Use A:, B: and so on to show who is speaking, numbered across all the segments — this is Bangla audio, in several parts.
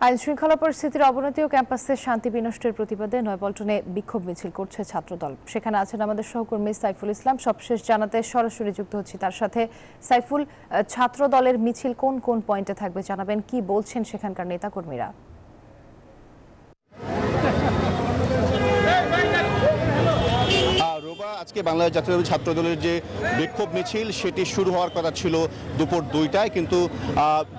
A: আইন শৃঙ্খলা পরিস্থিতির অবনতি ও ক্যাম্পাসে শান্তি বিনষ্টের প্রতিবাদে নয়াপল্টনে বিক্ষোভ মিছিল করছে ছাত্রদল। সেখানে আছেন আমাদের সহকর্মী সাইফুল ইসলাম। সবশেষ জানাতে সরাসরি যুক্ত হচ্ছি তার সাথে। সাইফুল, ছাত্রদলের মিছিল কোন কোন পয়েন্টে থাকবে জানাবেন, কি বলছেন সেখানকার নেতাকর্মীরা?
B: আজকে বাংলাদেশ জাতীয়তাবাদী ছাত্রদলের যে বিক্ষোভ মিছিল সেটি শুরু হওয়ার কথা ছিল দুপুর 2টায়, কিন্তু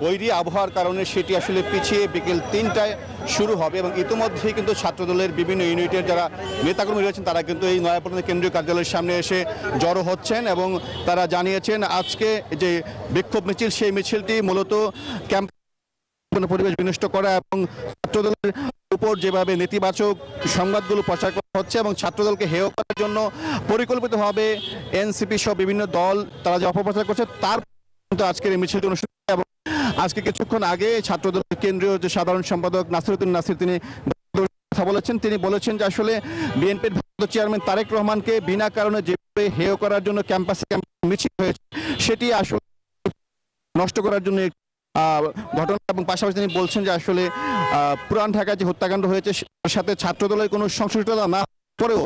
B: বৈরী আবহাওয়ার কারণে সেটি আসলে পিছিয়ে বিকেল 3টায় শুরু হবে। এবং ইতিমধ্যে কিন্তু ছাত্রদলের বিভিন্ন ইউনিটের যারা নেতাকর্মী রয়েছেন তারা কিন্তু এই নয়াপল্টনের কেন্দ্রীয় কার্যালয়ের সামনে এসে জড়ো হচ্ছেন এবং তারা জানিয়েছেন আজকে যে বিক্ষোভ মিছিল সেই মিছিলটি মূলত ক্যাম্পাস পরিবেশ বিনষ্ট করা এবং ছাত্রদলের উপর যেভাবে নেতিবাচক সংবাদগুলো প্রচার করা হচ্ছে এবং ছাত্রদলকে হেয় করার জন্য পরিকল্পিতভাবে এনসিপি সহ বিভিন্ন দল তারা যে অপপ্রচার করছে তার আজকের এই মিছিলটি অনুষ্ঠিত। এবং আজকে কিছুক্ষণ আগে ছাত্রদলের কেন্দ্রীয় যে সাধারণ সম্পাদক নাসিরউদ্দিন নাসির তিনি কথা বলেছেন। তিনি বলেছেন যে আসলে বিএনপির ভারপ্রাপ্ত চেয়ারম্যান তারেক রহমানকে বিনা কারণে যেভাবে হেয় করার জন্য ক্যাম্পাসে মিছিল হয়েছে সেটি আসলে নষ্ট করার জন্য ঘটনা। এবং পাশাপাশি তিনি বলছেন যে আসলে পুরান ঢাকায় যে হত্যাকাণ্ড হয়েছে তার সাথে ছাত্রদলের কোনো সংশ্লিষ্টতা না করেও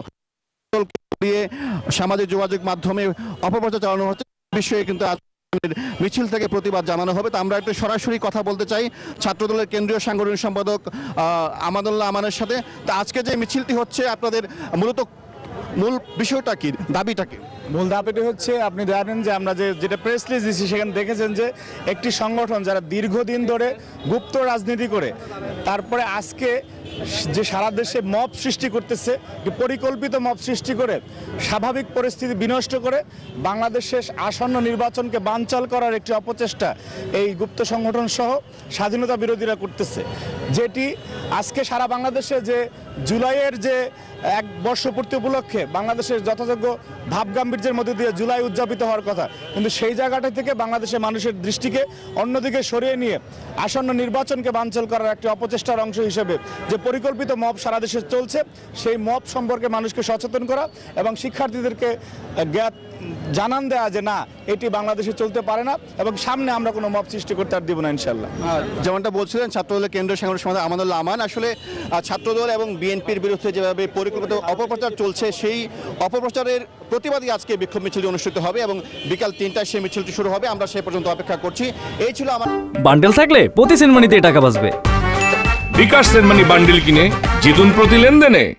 B: সামাজিক যোগাযোগ মাধ্যমে অপপ্রচার চালানো হচ্ছে বিষয়ে কিন্তু মিছিল থেকে প্রতিবাদ জানানো হবে। তো আমরা একটু সরাসরি কথা বলতে চাই ছাত্রদলের কেন্দ্রীয় সাংগঠনিক সম্পাদক আমানুল্লাহ আমানের সাথে। তো আজকে যে মিছিলটি হচ্ছে আপনাদের মূল বিষয়টা কি, দাবিটা কি?
C: মূল দাবিটি হচ্ছে, আপনি জানেন যে আমরা যেটা প্রেস রিলিজ দিচ্ছি সেখানে দেখেছেন যে একটি সংগঠন যারা দীর্ঘদিন ধরে গুপ্ত রাজনীতি করে তারপরে আজকে যে সারা দেশে মব সৃষ্টি করতেছে, পরিকল্পিত মব সৃষ্টি করে স্বাভাবিক পরিস্থিতি বিনষ্ট করে বাংলাদেশের আসন্ন নির্বাচনকে বানচাল করার একটি অপচেষ্টা এই গুপ্ত সংগঠন সহ স্বাধীনতা বিরোধীরা করতেছে। যেটি আজকে সারা বাংলাদেশে যে জুলাইয়ের যে 1 বর্ষপূর্তি উপলক্ষে বাংলাদেশের যথাযোগ্য ভাবগাম্ভীর্যের মধ্যে দিয়ে জুলাই উদযাপিত হওয়ার কথা, কিন্তু সেই জায়গাটা থেকে বাংলাদেশের মানুষের দৃষ্টিকে অন্যদিকে সরিয়ে নিয়ে আসন্ন নির্বাচনকে বানচাল করার একটি অপচেষ্টার অংশ হিসেবে যে পরিকল্পিত মব সারা দেশে চলছে সেই মব সম্পর্কে মানুষকে সচেতন করা এবং শিক্ষার্থীদেরকে জানান দেওয়া যে না, এটি বাংলাদেশে চলতে পারে না এবং সামনে আমরা কোনো মব সৃষ্টি করতে আর দিব না ইনশাল্লাহ।
B: যেমনটা বলছিলেন ছাত্রদলের কেন্দ্রীয় সাংগঠনিক সম্পাদক আমানুল্লাহ আমান, আসলে ছাত্রদল এবং বিএনপির বিরুদ্ধে যেভাবে পরিকল্পিত অপপ্রচার চলছে সেই অপপ্রচারের প্রতিবাদে আজকে বিক্ষোভ মিছিলটি অনুষ্ঠিত হবে এবং বিকাল 3টায় সেই মিছিলটি শুরু হবে। আমরা সেই পর্যন্ত অপেক্ষা করছি। এই ছিল আমার
D: বান্ডেল থাকলে প্রতি সেনমানিতে টাকা বাঁচবে।
E: বিকাশ সেনমানি বান্ডেল কিনে জিতুন প্রতি লেনদেনে।